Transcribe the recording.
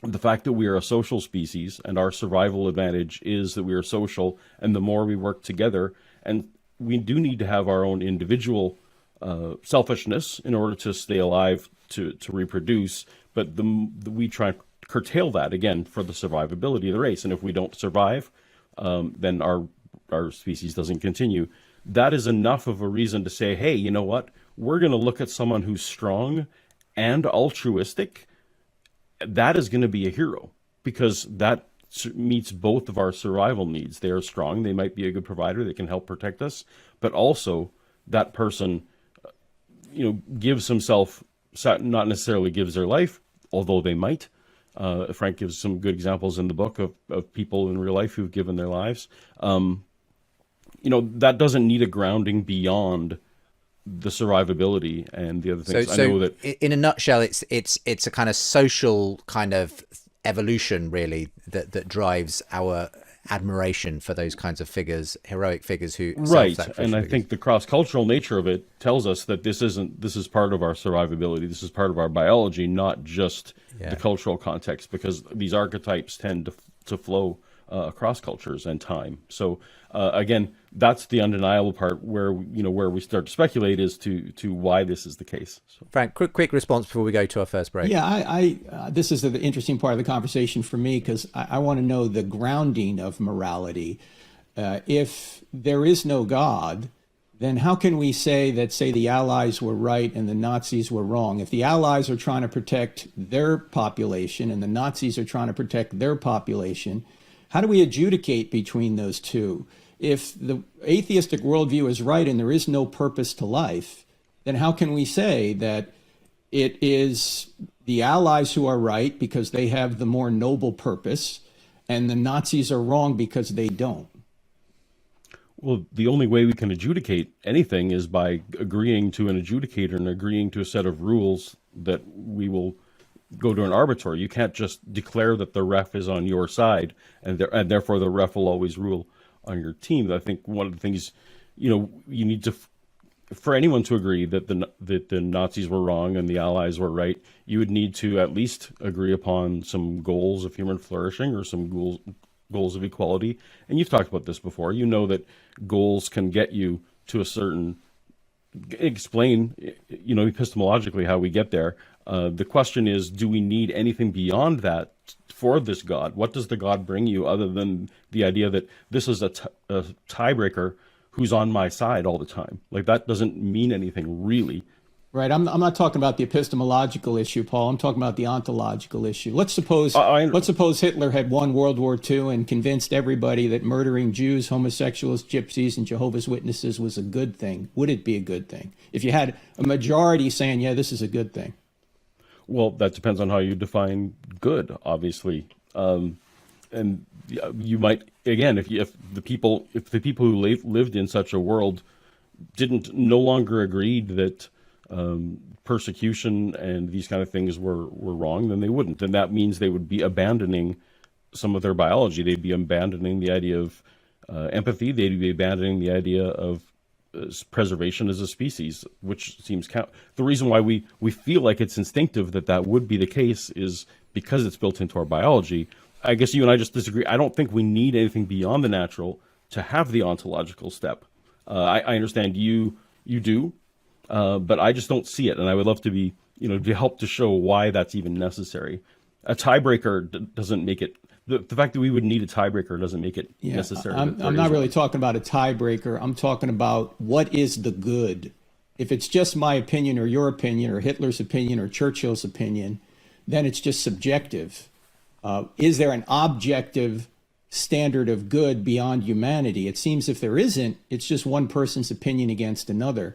the fact that we are a social species and our survival advantage is that we are social, and the more we work together, and we do need to have our own individual selfishness in order to stay alive, to reproduce, but we try to curtail that again for the survivability of the race. And if we don't survive, then our species doesn't continue. That is enough of a reason to say, hey, you know what? We're going to look at someone who's strong and altruistic. That is going to be a hero, because that meets both of our survival needs. They are strong. They might be a good provider. They can help protect us. But also that person, gives himself, not necessarily gives their life, although they might. Frank gives some good examples in the book of people in real life who've given their lives. That doesn't need a grounding beyond the survivability and the other things. So I know that in a nutshell, it's a kind of social kind of evolution, really, that drives our admiration for those kinds of figures, heroic figures who right. self-sacrificial And I figures. think the cross-cultural nature of it tells us that this is part of our survivability. This is part of our biology, not just the cultural context, because these archetypes tend to flow across cultures and time. So again, that's the undeniable part where we start to speculate as to why this is the case. So. Frank, quick response before we go to our first break. Yeah, I this is the interesting part of the conversation for me, because I want to know the grounding of morality. If there is no God, then how can we say that, say, the Allies were right and the Nazis were wrong? If the Allies are trying to protect their population and the Nazis are trying to protect their population, how do we adjudicate between those two? If the atheistic worldview is right and there is no purpose to life, then how can we say that it is the Allies who are right because they have the more noble purpose and the Nazis are wrong because they don't? Well, the only way we can adjudicate anything is by agreeing to an adjudicator and agreeing to a set of rules that we will go to an arbiter. You can't just declare that the ref is on your side and therefore the ref will always rule on your team. I think one of the things, you need to, for anyone to agree that the Nazis were wrong and the Allies were right, you would need to at least agree upon some goals of human flourishing or some goals of equality. And you've talked about this before. You know that goals can get you to a certain, explain, epistemologically how we get there. The question is, do we need anything beyond that for this God? What does the God bring you other than the idea that this is a tiebreaker who's on my side all the time? Like, that doesn't mean anything really. Right. I'm not talking about the epistemological issue, Paul. I'm talking about the ontological issue. Let's suppose Hitler had won World War II and convinced everybody that murdering Jews, homosexuals, gypsies, and Jehovah's Witnesses was a good thing. Would it be a good thing? If you had a majority saying, yeah, this is a good thing. Well, that depends on how you define good, obviously. And you might, again, if the people who lived in such a world no longer agreed that persecution and these kind of things were wrong, then they wouldn't. And that means they would be abandoning some of their biology. They'd be abandoning the idea of empathy. They'd be abandoning the idea of preservation as a species, which seems the reason why we feel like it's instinctive that would be the case is because it's built into our biology. I guess you and I just disagree. I don't think we need anything beyond the natural to have the ontological step. I understand you do, but I just don't see it. And I would love to be, to help to show why that's even necessary. A tiebreaker doesn't make it. The fact that we would need a tiebreaker doesn't make it necessary. I'm not really talking about a tiebreaker. I'm talking about what is the good. If it's just my opinion or your opinion or Hitler's opinion or Churchill's opinion, then it's just subjective. Is there an objective standard of good beyond humanity? It seems if there isn't, it's just one person's opinion against another.